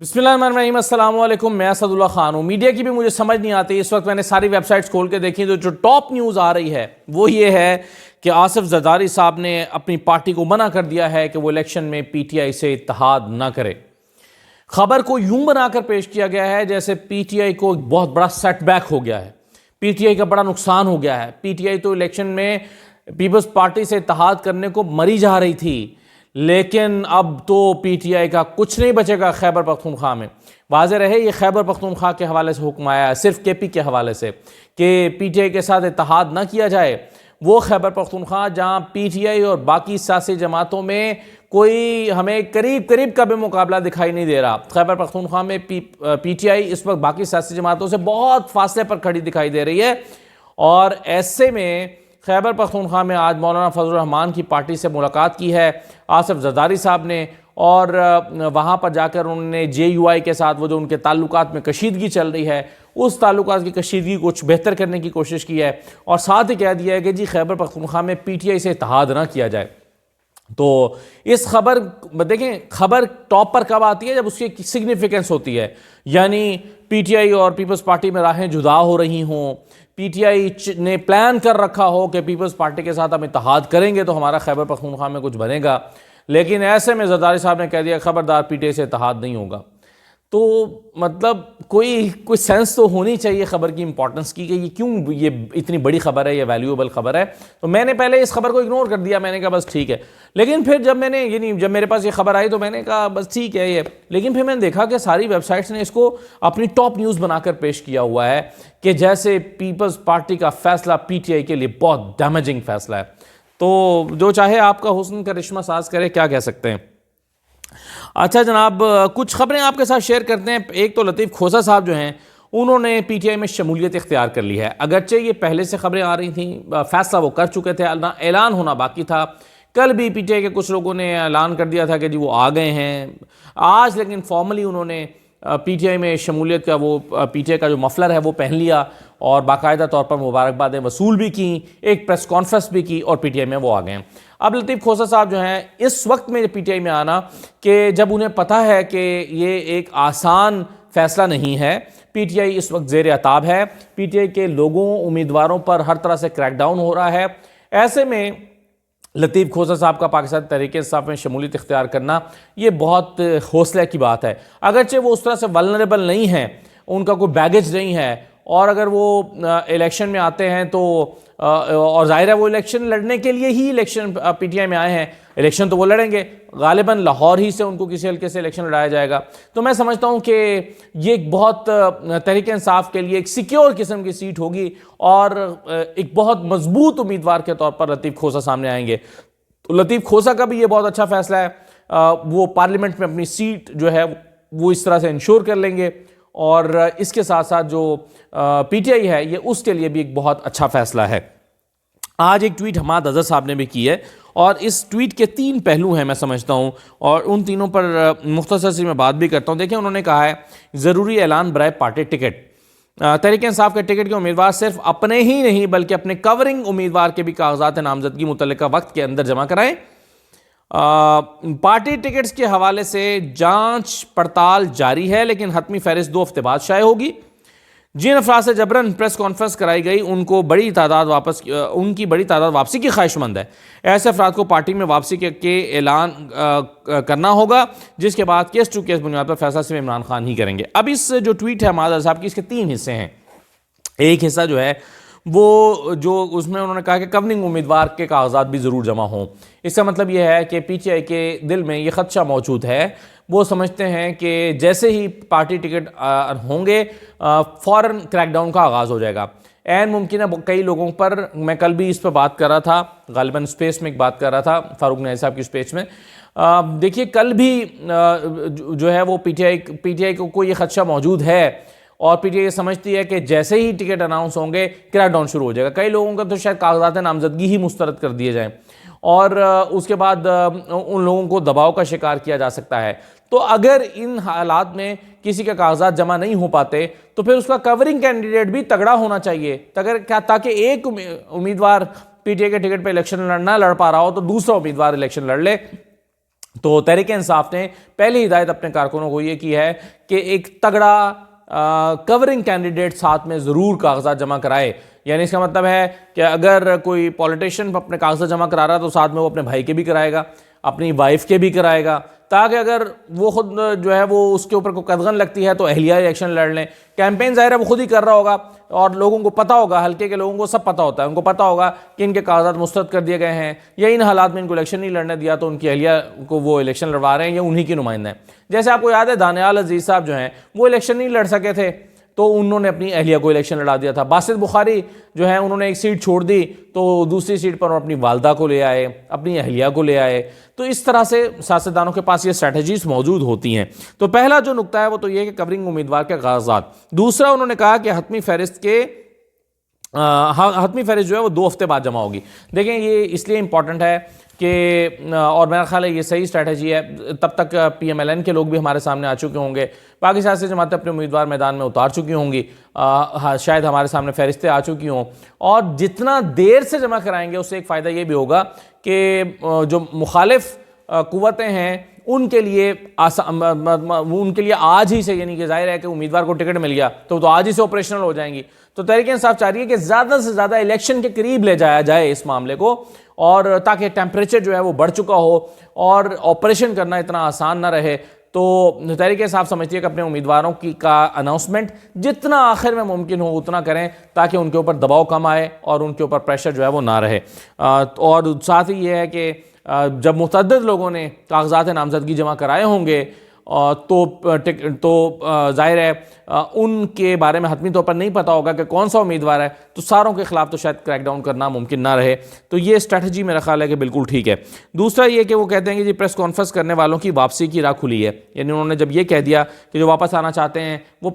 بسم اللہ الرحمن الرحیم، السلام علیکم۔ میں اسد اللہ خان ہوں۔ میڈیا کی بھی مجھے سمجھ نہیں آتی اس وقت۔ میں نے ساری ویب سائٹس کھول کے دیکھی تو جو ٹاپ نیوز آ رہی ہے وہ یہ ہے کہ آصف زرداری صاحب نے اپنی پارٹی کو منع کر دیا ہے کہ وہ الیکشن میں پی ٹی آئی سے اتحاد نہ کرے۔ خبر کو یوں بنا کر پیش کیا گیا ہے جیسے پی ٹی آئی کو بہت بڑا سیٹ بیک ہو گیا ہے، پی ٹی آئی کا بڑا نقصان ہو گیا ہے۔ پی ٹی آئی تو الیکشن میں پیپلز پارٹی سے اتحاد کرنے کو مری جا رہی تھی، لیکن اب تو پی ٹی آئی کا کچھ نہیں بچے گا خیبر پختونخوا میں۔ واضح رہے یہ خیبر پختونخوا کے حوالے سے حکم آیا ہے، صرف کے پی کے حوالے سے، کہ پی ٹی آئی کے ساتھ اتحاد نہ کیا جائے۔ وہ خیبر پختونخوا جہاں پی ٹی آئی اور باقی سیاسی جماعتوں میں کوئی ہمیں قریب کا بھی مقابلہ دکھائی نہیں دے رہا۔ خیبر پختونخوا میں پی ٹی آئی اس وقت باقی سیاسی جماعتوں سے بہت فاصلے پر کھڑی دکھائی دے رہی ہے، اور ایسے میں خیبر پختونخوا میں آج مولانا فضل الرحمان کی پارٹی سے ملاقات کی ہے آصف زرداری صاحب نے، اور وہاں پر جا کر انہوں نے جے یو آئی کے ساتھ وہ جو ان کے تعلقات میں کشیدگی چل رہی ہے اس تعلقات کی کشیدگی کچھ بہتر کرنے کی کوشش کی ہے، اور ساتھ ہی کہہ دیا ہے کہ جی خیبر پختونخوا میں پی ٹی آئی سے اتحاد نہ کیا جائے۔ تو اس خبر دیکھیں، خبر ٹاپ پر کب آتی ہے جب اس کی سگنیفیکنس ہوتی ہے، یعنی پی ٹی آئی اور پیپلز پارٹی میں راہیں جدا ہو رہی ہوں، پی ٹی آئی نے پلان کر رکھا ہو کہ پیپلز پارٹی کے ساتھ ہم اتحاد کریں گے تو ہمارا خیبر پختونخوا میں کچھ بنے گا، لیکن ایسے میں زرداری صاحب نے کہہ دیا خبردار پی ٹی آئی سے اتحاد نہیں ہوگا۔ تو مطلب کوئی سینس تو ہونی چاہیے خبر کی امپورٹنس کی، کہ یہ کیوں یہ اتنی بڑی خبر ہے، یہ ویلیوبل خبر ہے۔ تو میں نے پہلے اس خبر کو اگنور کر دیا، میں نے کہا بس ٹھیک ہے، لیکن پھر جب میرے پاس یہ خبر آئی تو میں نے کہا بس ٹھیک ہے یہ، لیکن پھر میں نے دیکھا کہ ساری ویب سائٹس نے اس کو اپنی ٹاپ نیوز بنا کر پیش کیا ہوا ہے کہ جیسے پیپلز پارٹی کا فیصلہ پی ٹی آئی کے لیے بہت ڈیمیجنگ فیصلہ ہے۔ تو جو چاہے آپ کا حسن کرشمہ ساز کرے، کیا کہہ سکتے ہیں۔ اچھا جناب، کچھ خبریں آپ کے ساتھ شیئر کرتے ہیں۔ ایک تو لطیف کھوسہ صاحب جو ہیں انہوں نے پی ٹی آئی میں شمولیت اختیار کر لی ہے، اگرچہ یہ پہلے سے خبریں آ رہی تھیں، فیصلہ وہ کر چکے تھے، اعلان ہونا باقی تھا۔ کل بھی پی ٹی آئی کے کچھ لوگوں نے اعلان کر دیا تھا کہ جی وہ آ گئے ہیں آج، لیکن فارملی انہوں نے پی ٹی آئی میں شمولیت کا وہ پی ٹی آئی کا جو مفلر ہے وہ پہن لیا، اور باقاعدہ طور پر مبارکبادیں وصول بھی کیں، ایک پریس کانفرنس بھی کی، اور پی ٹی آئی میں وہ آ گئے ہیں۔ اب لطیف کھوسہ صاحب جو ہیں اس وقت میں پی ٹی آئی میں آنا کہ جب انہیں پتہ ہے کہ یہ ایک آسان فیصلہ نہیں ہے، پی ٹی آئی اس وقت زیر عتاب ہے، پی ٹی آئی کے لوگوں امیدواروں پر ہر طرح سے کریک ڈاؤن ہو رہا ہے، ایسے میں لطیف کھوسہ صاحب کا پاکستان تحریک انصاف میں شمولیت اختیار کرنا یہ بہت حوصلے کی بات ہے۔ اگرچہ وہ اس طرح سے ولنریبل نہیں ہیں، ان کا کوئی بیگیج نہیں ہے، اور اگر وہ الیکشن میں آتے ہیں تو اور ظاہر ہے وہ الیکشن لڑنے کے لیے ہی الیکشن پی ٹی آئی میں آئے ہیں، الیکشن تو وہ لڑیں گے، غالباً لاہور ہی سے ان کو کسی حلقے سے الیکشن لڑایا جائے گا۔ تو میں سمجھتا ہوں کہ یہ ایک بہت تحریک انصاف کے لیے ایک سیکیور قسم کی سیٹ ہوگی، اور ایک بہت مضبوط امیدوار کے طور پر لطیف کھوسہ سامنے آئیں گے۔ تو لطیف کھوسہ کا بھی یہ بہت اچھا فیصلہ ہے، وہ پارلیمنٹ میں اپنی سیٹ جو ہے وہ اس طرح سے انشور کر لیں گے، اور اس کے ساتھ ساتھ جو پی ٹی آئی ہے یہ اس کے لیے بھی ایک بہت اچھا فیصلہ ہے۔ آج ایک ٹویٹ حماد اظہر صاحب نے بھی کی ہے، اور اس ٹویٹ کے 3 پہلو ہیں میں سمجھتا ہوں، اور ان تینوں پر مختصر سی میں بات بھی کرتا ہوں۔ دیکھیں انہوں نے کہا ہے ضروری اعلان برائے پارٹی ٹکٹ، تحریک انصاف کے ٹکٹ کے امیدوار صرف اپنے ہی نہیں بلکہ اپنے کورنگ امیدوار کے بھی کاغذات نامزدگی متعلقہ وقت کے اندر جمع کرائیں۔ پارٹی ٹکٹس کے حوالے سے جانچ پڑتال جاری ہے، لیکن حتمی فہرست 2 ہفتے بعد شائع ہوگی۔ جن افراد سے جبراً پریس کانفرنس کرائی گئی ان کی بڑی تعداد واپسی کی خواہش مند ہے، ایسے افراد کو پارٹی میں واپسی کے اعلان کرنا ہوگا، جس کے بعد کیس ٹو کیس بنیاد پر فیصلہ صرف عمران خان ہی کریں گے۔ اب اس جو ٹویٹ ہے حماد اظہر صاحب کی، اس کے 3 حصے ہیں۔ ایک حصہ جو ہے وہ جو اس میں انہوں نے کہا کہ گورننگ امیدوار کے کاغذات بھی ضرور جمع ہوں۔ اس کا مطلب یہ ہے کہ پی ٹی آئی کے دل میں یہ خدشہ موجود ہے، وہ سمجھتے ہیں کہ جیسے ہی پارٹی ٹکٹ ہوں گے فوراً کریک ڈاؤن کا آغاز ہو جائے گا۔ عین ممکن ہے کئی لوگوں پر، میں کل بھی اس پہ بات کر رہا تھا، غالباً اسپیس میں ایک بات کر رہا تھا فاروق نعیم صاحب کی اسپیس میں، دیکھیے کل بھی جو ہے وہ پی ٹی آئی کو یہ خدشہ موجود ہے، اور پی ٹی آئی یہ سمجھتی ہے کہ جیسے ہی ٹکٹ اناؤنس ہوں گے کریک ڈاؤن شروع ہو جائے گا۔ کئی لوگوں کا تو شاید کاغذات نامزدگی ہی مسترد کر دیے جائیں، اور اس کے بعد ان لوگوں کو دباؤ کا شکار کیا جا سکتا ہے۔ تو اگر ان حالات میں کسی کے کاغذات جمع نہیں ہو پاتے تو پھر اس کا کورنگ کینڈیڈیٹ بھی تگڑا ہونا چاہیے، تاکہ ایک امیدوار پی ٹی آئی کے ٹکٹ پہ الیکشن نہ لڑ پا رہا ہو تو دوسرا امیدوار الیکشن لڑ لے۔ تو تحریک انصاف نے پہلی ہدایت اپنے کارکنوں کو یہ کی ہے کہ ایک تگڑا کورنگ کینڈیڈیٹ ساتھ میں ضرور کاغذات جمع کرائے. یعنی اس کا مطلب ہے کہ اگر کوئی پولیٹیشین اپنے کاغذات جمع کرا رہا ہے تو ساتھ میں وہ اپنے بھائی کے بھی کرائے گا, اپنی وائف کے بھی کرائے گا, تاکہ اگر وہ خود جو ہے وہ اس کے اوپر کوئی قدغن لگتی ہے تو اہلیہ الیکشن لڑ لیں. کیمپین ظاہر ہے وہ خود ہی کر رہا ہوگا اور لوگوں کو پتہ ہوگا, حلقے کے لوگوں کو سب پتہ ہوتا ہے, ان کو پتہ ہوگا کہ ان کے کاغذات مسترد کر دیے گئے ہیں یا ان حالات میں ان کو الیکشن نہیں لڑنے دیا تو ان کی اہلیہ کو وہ الیکشن لڑوا رہے ہیں یا انہی کے نمائندے ہیں. جیسے آپ کو یاد ہے دانیال عزیز صاحب جو ہیں وہ الیکشن نہیں لڑ سکے تھے تو انہوں نے اپنی اہلیہ کو الیکشن لڑا دیا تھا. باسط بخاری جو ہے انہوں نے ایک سیٹ چھوڑ دی تو دوسری سیٹ پر اپنی والدہ کو لے آئے, اپنی اہلیہ کو لے آئے. تو اس طرح سے سیاستدانوں کے پاس یہ اسٹریٹجیز موجود ہوتی ہیں. تو پہلا جو نکتہ ہے وہ تو یہ ہے کہ کورنگ امیدوار کے کاغذات. دوسرا انہوں نے کہا کہ حتمی فہرست جو ہے وہ 2 ہفتے بعد جمع ہوگی. دیکھیں یہ اس لیے امپورٹنٹ ہے کہ اور میرا خیال ہے یہ صحیح اسٹریٹجی ہے. تب تک پی ایم ایل این کے لوگ بھی ہمارے سامنے آ چکے ہوں گے, باقی سیاسی جماعتیں اپنے امیدوار میدان میں اتار چکی ہوں گی, شاید ہمارے سامنے فہرستیں آ چکی ہوں. اور جتنا دیر سے جمع کرائیں گے اس سے ایک فائدہ یہ بھی ہوگا کہ جو مخالف قوتیں ہیں ان کے لیے آج ہی سے, یعنی کہ ظاہر ہے کہ امیدوار کو ٹکٹ مل گیا تو آج ہی سے آپریشنل ہو جائیں گی. تو تحریک انصاف چاہ رہی ہے کہ زیادہ سے زیادہ الیکشن کے قریب لے جایا جائے اس معاملے کو, اور تاکہ ٹیمپریچر جو ہے وہ بڑھ چکا ہو اور آپریشن کرنا اتنا آسان نہ رہے. تو تحریک انصاف سمجھتی ہے کہ اپنے امیدواروں کا اناؤنسمنٹ جتنا آخر میں ممکن ہو اتنا کریں تاکہ ان کے اوپر دباؤ کم آئے اور ان کے اوپر پریشر جو ہے وہ نہ رہے. اور ساتھ ہی یہ ہے کہ جب متعدد لوگوں نے کاغذات نامزدگی جمع کرائے ہوں گے تو ظاہر ہے ان کے بارے میں حتمی طور پر نہیں پتا ہوگا کہ کون سا امیدوار ہے, تو ساروں کے خلاف تو شاید کریک ڈاؤن کرنا ممکن نہ رہے. تو یہ اسٹریٹجی میرا خیال ہے کہ بالکل ٹھیک ہے. دوسرا یہ کہ وہ کہتے ہیں کہ جی پریس کانفرنس کرنے والوں کی واپسی کی راہ کھلی ہے. یعنی انہوں نے جب یہ کہہ دیا کہ جو واپس آنا چاہتے ہیں وہ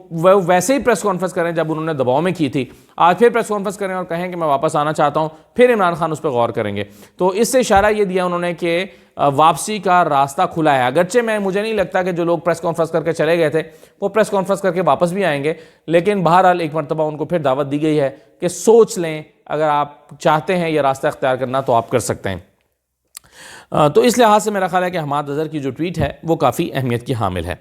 ویسے ہی پریس کانفرنس کریں جب انہوں نے دباؤ میں کی تھی, آج پھر پریس کانفرنس کریں اور کہیں کہ میں واپس آنا چاہتا ہوں, پھر عمران خان اس پہ غور کریں گے. تو اس سے اشارہ یہ دیا انہوں نے کہ واپسی کا راستہ کھلا ہے. اگرچہ مجھے نہیں لگتا کہ جو لوگ پریس کانفرنس کر کے چلے گئے تھے وہ پریس کانفرنس کر کے واپس بھی آئیں گے, لیکن بہرحال ایک مرتبہ ان کو پھر دعوت دی گئی ہے کہ سوچ لیں, اگر آپ چاہتے ہیں یہ راستہ اختیار کرنا تو آپ کر سکتے ہیں. تو اس لحاظ سے میرا خیال ہے کہ حماد اظہر کی جو ٹویٹ ہے وہ کافی اہمیت کی حامل ہے.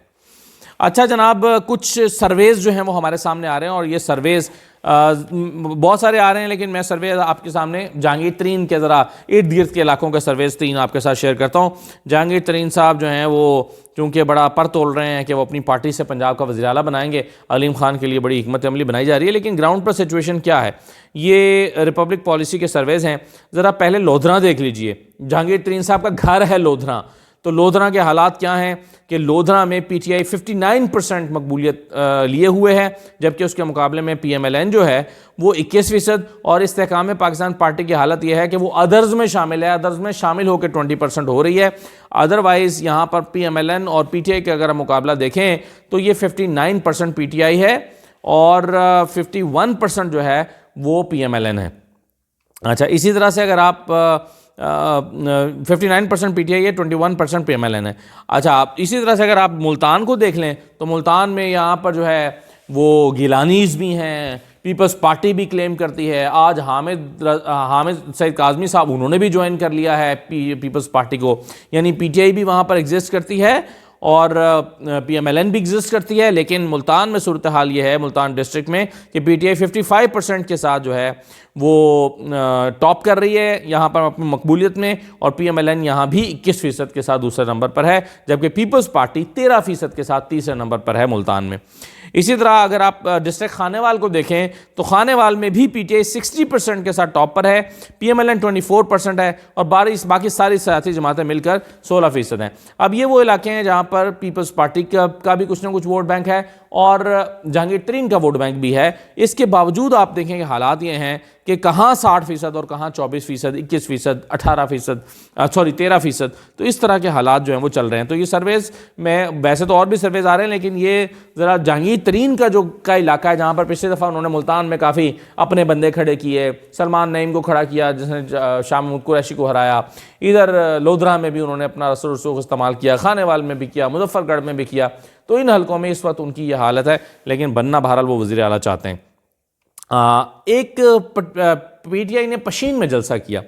اچھا جناب, کچھ سرویز جو ہیں وہ ہمارے سامنے آ رہے ہیں اور یہ سرویز بہت سارے آ رہے ہیں, لیکن میں سرویز آپ کے سامنے جہانگیر ترین کے ذرا ارد گرد کے علاقوں کے سرویز 3 آپ کے ساتھ شیئر کرتا ہوں. جہانگیر ترین صاحب جو ہیں وہ چونکہ بڑا پر تول رہے ہیں کہ وہ اپنی پارٹی سے پنجاب کا وزیر اعلیٰ بنائیں گے, علیم خان کے لیے بڑی حکمت عملی بنائی جا رہی ہے, لیکن گراؤنڈ پر سچویشن کیا ہے. یہ ریپبلک پالیسی کے سرویز ہیں, ذرا پہلے لودھراں دیکھ لیجئے. جہانگیر ترین صاحب کا گھر ہے لودھراں, تو لودھراں کے حالات کیا ہیں کہ لودھراں میں پی ٹی آئی 59% مقبولیت لیے ہوئے ہے, جبکہ اس کے مقابلے میں پی ایم ایل این جو ہے وہ 21%. اور استحکام پاکستان پارٹی کی حالت یہ ہے کہ وہ ادرز میں شامل ہے, ادرز میں شامل ہو کے 20% ہو رہی ہے. ادروائز یہاں پر پی ایم ایل این اور پی ٹی آئی کا اگر ہم مقابلہ دیکھیں تو یہ 59% پی ٹی آئی ہے اور 51% جو ہے وہ پی ایم ایل این ہے. اچھا, اسی طرح سے اگر آپ 59% پی ٹی آئی ہے, 21% پی ایم ایل این ہے. اچھا, آپ اسی طرح سے اگر آپ ملتان کو دیکھ لیں تو ملتان میں یہاں پر جو ہے وہ گیلانیز بھی ہیں, پیپلز پارٹی بھی کلیم کرتی ہے. آج حامد سعید کاظمی صاحب انہوں نے بھی جوائن کر لیا ہے پیپلز پارٹی کو, یعنی پی ٹی آئی بھی وہاں پر ایگزسٹ کرتی ہے اور پی ایم ایل این بھی ایگزسٹ کرتی ہے. لیکن ملتان میں صورتحال یہ ہے, ملتان ڈسٹرکٹ میں, کہ پی ٹی آئی 55% کے ساتھ جو ہے وہ ٹاپ کر رہی ہے یہاں پر اپنی مقبولیت میں, اور پی ایم ایل این یہاں بھی 21% کے ساتھ دوسرے نمبر پر ہے, جبکہ پیپلز پارٹی 13% کے ساتھ تیسرے نمبر پر ہے ملتان میں. اسی طرح اگر آپ ڈسٹرکٹ خانیوال کو دیکھیں تو خانیوال میں بھی پی ٹی آئی 60% کے ساتھ ٹاپ پر ہے, پی ایم ایل این 24% ہے, اور باقی ساری سیاسی جماعتیں مل کر 16% ہیں. اب یہ وہ علاقے ہیں جہاں پر پیپلز پارٹی کا بھی کچھ نہ کچھ ووٹ بینک ہے اور جہانگیر ترین کا ووٹ بینک بھی ہے. اس کے باوجود آپ دیکھیں کہ حالات یہ ہیں کہ کہاں 60% اور کہاں 24%, 21%, 18%, 13%. تو اس طرح کے حالات جو ہیں وہ چل رہے ہیں. تو یہ سرویز میں ویسے تو اور بھی سرویز آ رہے ہیں, لیکن یہ ذرا جہانگیر ترین کا علاقہ ہے جہاں پر پچھلے دفعہ انہوں نے ملتان میں کافی اپنے بندے کھڑے کیے, سلمان نعیم کو کھڑا کیا جس نے شاہ محمود قریشی کو ہرایا, ادھر لودھراں میں بھی انہوں نے اپنا رسوخ استعمال کیا, خانیوال میں بھی کیا, مظفر گڑھ میں بھی کیا. تو ان حلقوں میں اس وقت ان کی یہ حالت ہے, لیکن بننا بہرحال وہ وزیر اعلیٰ چاہتے ہیں. ایک پی ٹی آئی نے پشین میں جلسہ کیا,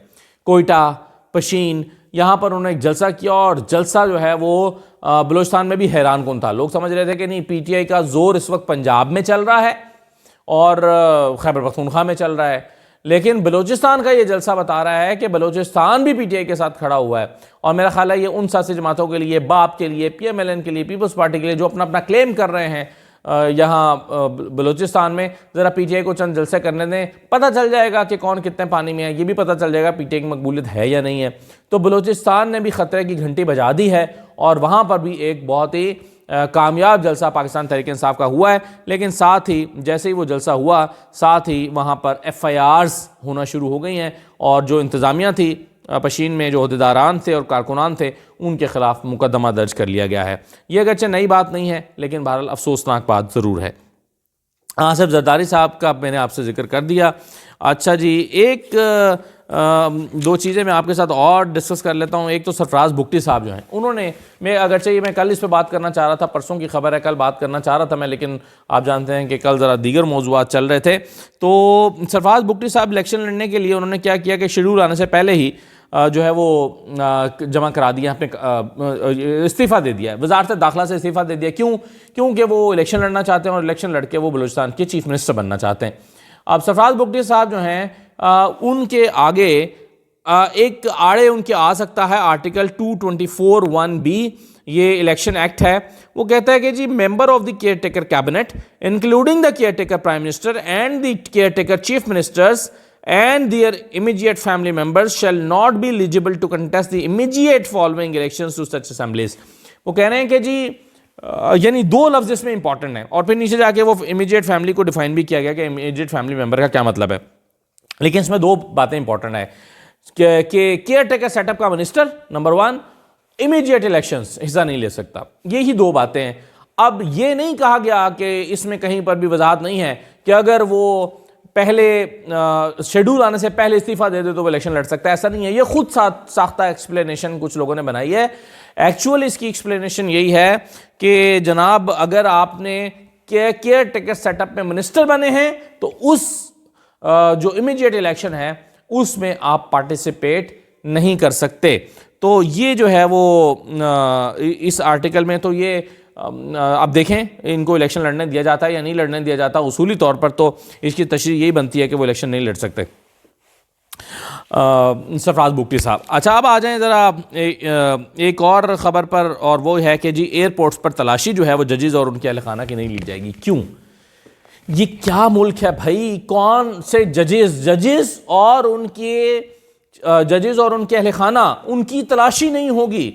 کوئٹہ, پشین, یہاں پر انہوں نے ایک جلسہ کیا، اور جلسہ جو ہے وہ بلوچستان میں بھی حیران کن تھا. لوگ سمجھ رہے تھے کہ نہیں، پی ٹی آئی کا زور اس وقت پنجاب میں چل رہا ہے اور خیبر پختونخوا میں چل رہا ہے، لیکن بلوچستان کا یہ جلسہ بتا رہا ہے کہ بلوچستان بھی پی ٹی آئی کے ساتھ کھڑا ہوا ہے. اور میرا خیال ہے یہ ان سیاسی جماعتوں کے لیے، باپ کے لیے، پی ایم ایل این کے لیے، پیپلز پارٹی کے لیے، جو اپنا کلیم کر رہے ہیں یہاں بلوچستان میں، ذرا پی ٹی آئی کو چند جلسے کرنے دیں، پتہ چل جائے گا کہ کون کتنے پانی میں ہے. یہ بھی پتہ چل جائے گا پی ٹی آئی کی مقبولیت ہے یا نہیں ہے. تو بلوچستان نے بھی خطرے کی گھنٹی بجا دی ہے، اور وہاں پر بھی ایک بہت ہی کامیاب جلسہ پاکستان تحریک انصاف کا ہوا ہے. لیکن ساتھ ہی جیسے ہی وہ جلسہ ہوا، ساتھ ہی وہاں پر ایف آئی آرز ہونا شروع ہو گئی ہیں، اور جو انتظامیہ تھی پشین میں، جو عہدیداران تھے اور کارکنان تھے، ان کے خلاف مقدمہ درج کر لیا گیا ہے. یہ اگرچہ نئی بات نہیں ہے، لیکن بہرحال افسوسناک بات ضرور ہے. آصف زرداری صاحب کا میں نے آپ سے ذکر کر دیا. اچھا جی، ایک دو چیزیں میں آپ کے ساتھ اور ڈسکس کر لیتا ہوں. ایک تو سرفراز بگٹی صاحب جو ہیں، انہوں نے، اگرچہ میں کل اس پہ بات کرنا چاہ رہا تھا، پرسوں کی خبر ہے، کل بات کرنا چاہ رہا تھا میں، لیکن آپ جانتے ہیں کہ کل ذرا دیگر موضوعات چل رہے تھے. تو سرفراز بگٹی صاحب الیکشن لڑنے کے لیے انہوں نے کیا کیا کہ شیڈول آنے سے پہلے ہی جو ہے وہ جمع کرا دیا، اپنے استعفیٰ دے دیا ہے، وزارت داخلہ سے استعفیٰ دے دیا. کیونکہ وہ الیکشن لڑنا چاہتے ہیں، اور الیکشن لڑ کے وہ بلوچستان کے چیف منسٹر بننا چاہتے ہیں. اب سرفراز بگٹی صاحب جو ہیں، ان کے آگے ایک آڑے ان کے آ سکتا ہے آرٹیکل 224(1)(b), یہ الیکشن ایکٹ ہے. وہ کہتا ہے کہ جی، member of the caretaker cabinet including the caretaker prime minister and the caretaker chief ministers and their immediate family members shall not be eligible to contest the immediate following elections to such assemblies. وہ کہہ رہے ہیں کہ جی، یعنی دو لفظ اس میں important ہیں، اور پھر نیچے جا کے وہ امیجیٹ فیملی کو ڈیفائن بھی کیا گیا کہ امیجیٹ فیملی ممبر کا کیا مطلب ہے. لیکن اس میں دو باتیں امپورٹنٹ ہیں کہ کیئر ٹیکر سیٹ اپ کا منسٹر نمبر 1 امیجیٹ الیکشنز حصہ نہیں لے سکتا. یہی دو باتیں ہیں. اب یہ نہیں کہا گیا کہ اس میں کہیں پر بھی وضاحت نہیں ہے کہ اگر وہ پہلے شیڈول آنے سے پہلے استعفیٰ دے دے تو وہ الیکشن لڑ سکتا ہے. ایسا نہیں ہے، یہ خود ساختہ ایکسپلینیشن کچھ لوگوں نے بنائی ہے. ایکچوئل اس کی ایکسپلینیشن یہی ہے کہ جناب، اگر آپ نے کیئر ٹیکر سیٹ اپ میں منسٹر بنے ہیں تو اس جو امیجیٹ الیکشن ہے اس میں آپ پارٹیسپیٹ نہیں کر سکتے. تو یہ جو ہے وہ اس آرٹیکل میں، تو یہ اب دیکھیں ان کو الیکشن لڑنے دیا جاتا ہے یا نہیں لڑنے دیا جاتا. اصولی طور پر تو اس کی تشریح یہی بنتی ہے کہ وہ الیکشن نہیں لڑ سکتے سرفراز بگٹی صاحب. اچھا، اب آ جائیں ذرا ایک اور خبر پر، اور وہ ہے کہ جی، ایئرپورٹس پر تلاشی جو ہے وہ ججز اور ان کے اہل خانہ کی نہیں لی جائے گی. کیوں؟ یہ کیا ملک ہے بھائی؟ کون سے ججز اور ان کے اہل خانہ، ان کی تلاشی نہیں ہوگی.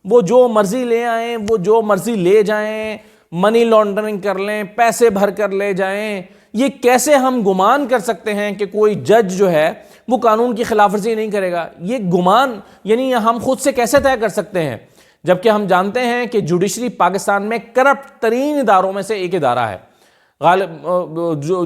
وہ جو مرضی لے آئیں، وہ جو مرضی لے جائیں، منی لانڈرنگ کر لیں، پیسے بھر کر لے جائیں. یہ کیسے ہم گمان کر سکتے ہیں کہ کوئی جج جو ہے وہ قانون کی خلاف ورزی نہیں کرے گا؟ یہ گمان یعنی ہم خود سے کیسے طے کر سکتے ہیں، جبکہ ہم جانتے ہیں کہ جوڈیشری پاکستان میں کرپٹ ترین اداروں میں سے ایک ادارہ ہے. غالب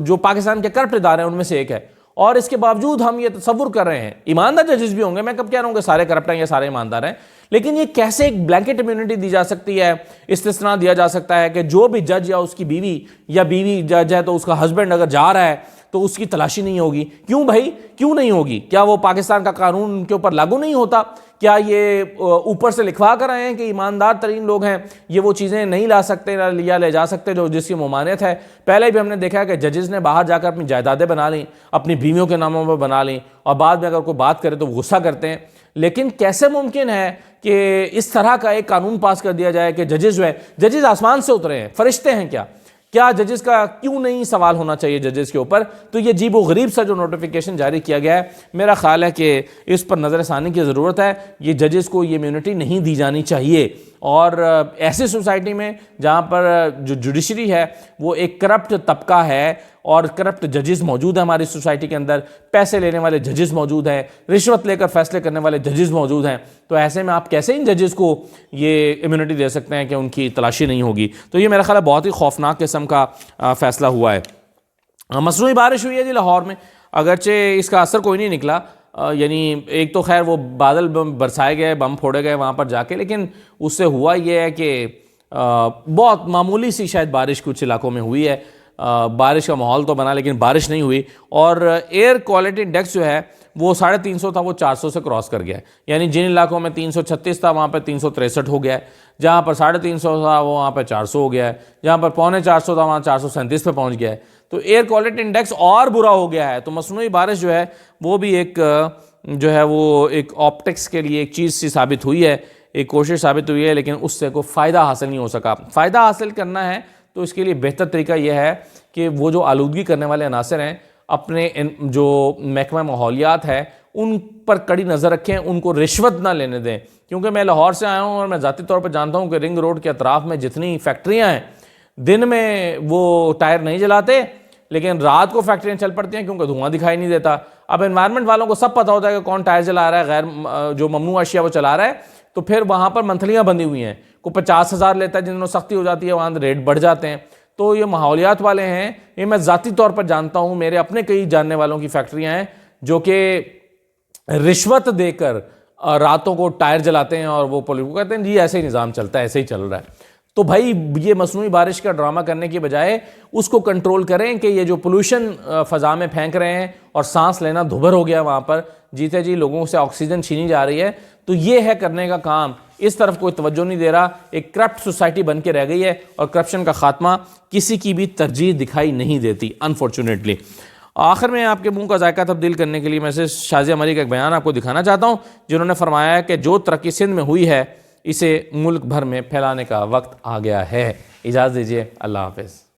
جو پاکستان کے کرپٹ ادارے ہیں ان میں سے ایک ہے، اور اس کے باوجود ہم یہ تصور کر رہے ہیں، ایماندار ججز بھی ہوں گے، میں کب کہہ رہا ہوں کہ سارے کرپٹ ہیں یا سارے ایماندار ہیں، لیکن یہ کیسے ایک بلینکٹ امیونٹی دی جا سکتی ہے، استثناء دیا جا سکتا ہے کہ جو بھی جج یا اس کی بیوی، یا بیوی جج ہے تو اس کا ہسبینڈ اگر جا رہا ہے تو اس کی تلاشی نہیں ہوگی. کیوں بھائی، کیوں نہیں ہوگی؟ کیا وہ پاکستان کا قانون ان کے اوپر لاگو نہیں ہوتا؟ کیا یہ اوپر سے لکھوا کر آئے ہیں کہ ایماندار ترین لوگ ہیں، یہ وہ چیزیں نہیں لا سکتے یا لے جا سکتے جو جس کی ممانعت ہے؟ پہلے بھی ہم نے دیکھا ہے کہ ججز نے باہر جا کر اپنی جائیدادیں بنا لیں، اپنی بیویوں کے ناموں پر بنا لیں، اور بعد میں اگر کوئی بات کرے تو غصہ کرتے ہیں. لیکن کیسے ممکن ہے کہ اس طرح کا ایک قانون پاس کر دیا جائے کہ ججز جو ہے، ججز آسمان سے اترے ہیں، فرشتے ہیں کیا ججز کا کیوں نہیں سوال ہونا چاہیے ججز کے اوپر؟ تو یہ عجیب و غریب سا جو نوٹیفیکیشن جاری کیا گیا ہے، میرا خیال ہے کہ اس پر نظر ثانی کی ضرورت ہے. یہ ججز کو یہ امیونٹی نہیں دی جانی چاہیے. اور ایسی سوسائٹی میں جہاں پر جو جوڈیشری ہے وہ ایک کرپٹ طبقہ ہے، اور کرپٹ ججز موجود ہیں ہماری سوسائٹی کے اندر، پیسے لینے والے ججز موجود ہیں، رشوت لے کر فیصلے کرنے والے ججز موجود ہیں، تو ایسے میں آپ کیسے ان ججز کو یہ امیونٹی دے سکتے ہیں کہ ان کی تلاشی نہیں ہوگی؟ تو یہ میرا خیال ہے بہت ہی خوفناک قسم کا فیصلہ ہوا ہے. مصنوعی بارش ہوئی ہے جی لاہور میں، اگرچہ اس کا اثر کوئی نہیں نکلا، یعنی ایک تو خیر وہ بادل برسائے گئے، بم پھوڑے گئے وہاں پر جا کے، لیکن اس سے ہوا یہ ہے کہ بہت معمولی سی شاید بارش کچھ علاقوں میں ہوئی ہے. بارش کا ماحول تو بنا لیکن بارش نہیں ہوئی. اور ایئر کوالٹی انڈیکس جو ہے وہ 350 تھا وہ 400 سے کراس کر گیا ہے. یعنی جن علاقوں میں 336 تھا وہاں پہ 363 ہو گیا ہے, جہاں پر 350 تھا وہ وہاں پہ 400 ہو گیا ہے, جہاں پر 450 تھا وہاں 437 پہ پہنچ گیا ہے. تو ایئر کوالٹی انڈیکس اور برا ہو گیا ہے. تو مصنوعی بارش جو ہے وہ بھی ایک جو ہے وہ ایک آپٹکس کے لیے ایک چیز سی ثابت ہوئی ہے, ایک کوشش ثابت ہوئی ہے, لیکن اس سے کوئی فائدہ حاصل نہیں ہو سکا. فائدہ حاصل کرنا ہے تو اس کے لیے بہتر طریقہ یہ ہے کہ وہ جو آلودگی کرنے والے عناصر ہیں اپنے جو محکمہ ماحولیات ہے ان پر کڑی نظر رکھیں, ان کو رشوت نہ لینے دیں. کیونکہ میں لاہور سے آیا ہوں اور میں ذاتی طور پہ جانتا ہوں کہ رنگ روڈ کے اطراف میں جتنی فیکٹریاں ہیں دن میں وہ ٹائر نہیں جلاتے لیکن رات کو فیکٹریاں چل پڑتی ہیں کیونکہ دھواں دکھائی نہیں دیتا. اب انوائرمنٹ والوں کو سب پتہ ہوتا ہے کہ کون ٹائر جلا رہا ہے, غیر جو ممنوع اشیاء وہ چلا رہا ہے, تو پھر وہاں پر منتھلیاں بندی ہوئی ہیں. کوئی 50,000 لیتا ہے, جن میں سختی ہو جاتی ہے وہاں ریٹ بڑھ جاتے ہیں. تو یہ ماحولیات والے ہیں, یہ میں ذاتی طور پر جانتا ہوں, میرے اپنے کئی جاننے والوں کی فیکٹریاں ہیں جو کہ رشوت دے کر راتوں کو ٹائر جلاتے ہیں اور وہ پولیس کو کہتے ہیں جی ایسے ہی نظام چلتا ہے, ایسے ہی چل رہا ہے. تو بھائی یہ مصنوعی بارش کا ڈرامہ کرنے کی بجائے اس کو کنٹرول کریں کہ یہ جو پولوشن فضا میں پھینک رہے ہیں اور سانس لینا دھبر ہو گیا وہاں پر, جیتے جی لوگوں سے آکسیجن چھینی جا رہی ہے. تو یہ ہے کرنے کا کام, اس طرف کوئی توجہ نہیں دے رہا. ایک کرپٹ سوسائٹی بن کے رہ گئی ہے اور کرپشن کا خاتمہ کسی کی بھی ترجیح دکھائی نہیں دیتی انفارچونیٹلی. آخر میں آپ کے منہ کا ذائقہ تبدیل کرنے کے لیے میں سے شازیہ مری کا ایک بیان آپ کو دکھانا چاہتا ہوں, جنہوں نے فرمایا ہے کہ جو ترقی سندھ میں ہوئی ہے اسے ملک بھر میں پھیلانے کا وقت آ گیا ہے. اجازت دیجیے, اللہ حافظ.